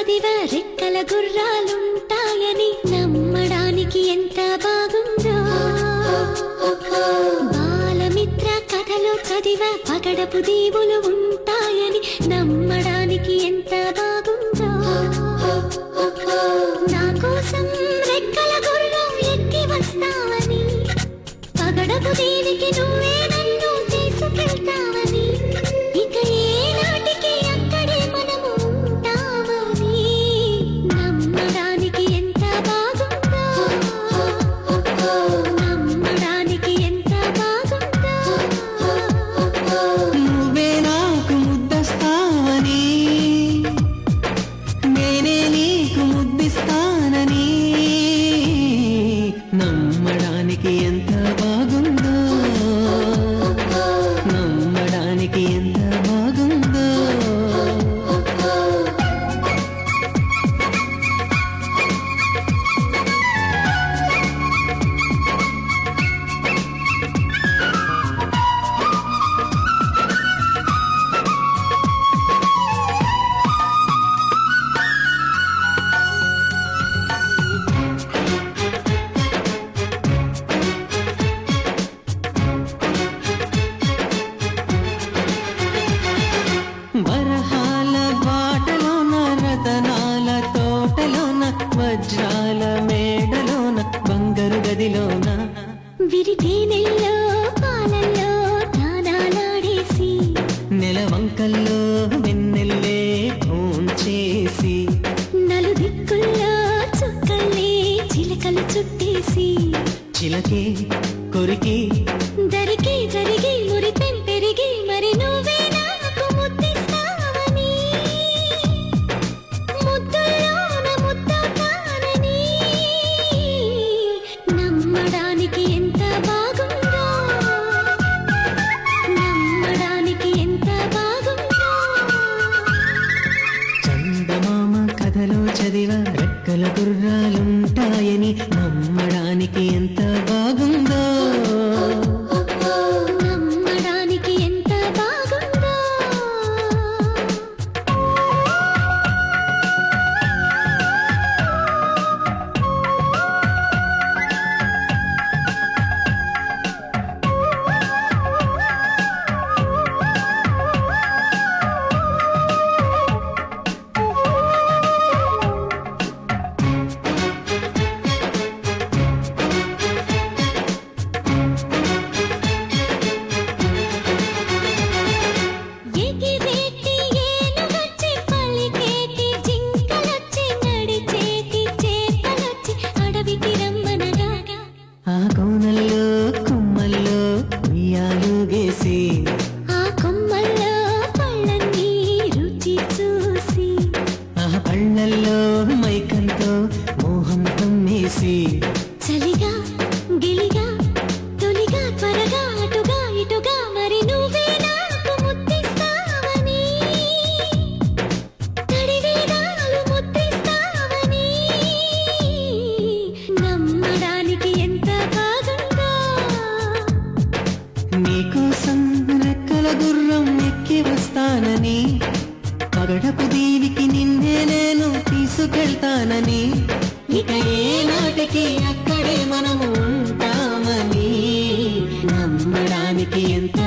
చదివ రెక్కల గుర్రాలుంటాయని నమ్మడానికి ఎంత బాగుందో. బాలమిత్ర కథలో చదివ పగడపు దీవులు ఉంటాయని నమ్మడానికి ఎంత బాగుందో. నా కోసం రెక్కల గుర్రం ఎక్కి వస్తావని, పగడపు దీవికి నువ్వే నన్ను తీసుకెళ్తావని, ఇక ఏనాటికి అక్కడే మనము ఉంటామని నమ్మడానికి ఎంత బాగుందో. నమ్మడానికి ఎంత బాగుందో. నువ్వే నాకు ముద్దస్తావని, నేనే నీకు ముద్దిస్తానని నమ్మడానికి ఎంత బాగుందో. నమ్మడానికి ఎంత బాగుందో. వరహాల బాటలోన, రతనాల తోటలోన, వజ్రాల మేడలోన, బంగారు గదిలోన, విరితేనెల్లో పాలల్లో తానాలాడేసి, నెలవంకల్లో వెన్నెల్లే భోంచేసి, నలుదిక్కుల్లో చుక్కల్ని చిలకలు చుట్టేసి, చిలకే కొరికి దరికి జరిగి మురిపెం పెరిగి మరి నువ్వే నాకు ముద్దిస్తావని, ముద్దుల్లోన ముద్దవుతానని నమ్మడానికి ఎంత బాగుందో. నమ్మడానికి ఎంత బాగుందో. చందమామ కథలో చదివ రెక్కల గుర్రాలుంటాయని నమ్మడానికి ఎంత బాగుందో. నమ్మడానికి ఎంత బాగుందో. ఎగిరేటి ఏనుగొచ్చి, పలికేటి జింకలొచ్చి, నడిచేటి చేపలొచ్చి అడవికి రమ్మనగా, ఆ కోనల్లో కుమ్మల్లో ఉయ్యాలుగేసి, ఆ కొమ్మల్లో పళ్ళన్నీ రుచి చూసి, ఆ పళ్ళల్లో మైకంతో మోహం కమ్మేసి, చలిగా గిలిగా తొలిగా త్వరగా అటుగా ఇటుగా మరి నువ్వే నాకు ముద్దిస్తావని, తడివేదాలు ముద్దిస్తావని నమ్మడానికి ఎంత బాగుందో. నీకోసం రెక్కల గుర్రం ఎక్కి వస్తానని, పగడపు దీవికి నిన్నే నేను తీసుకెళ్తానని, ఇక ఏనాటికి అక్కడే మనము ఉంటామని నమ్మడానికి ఎంత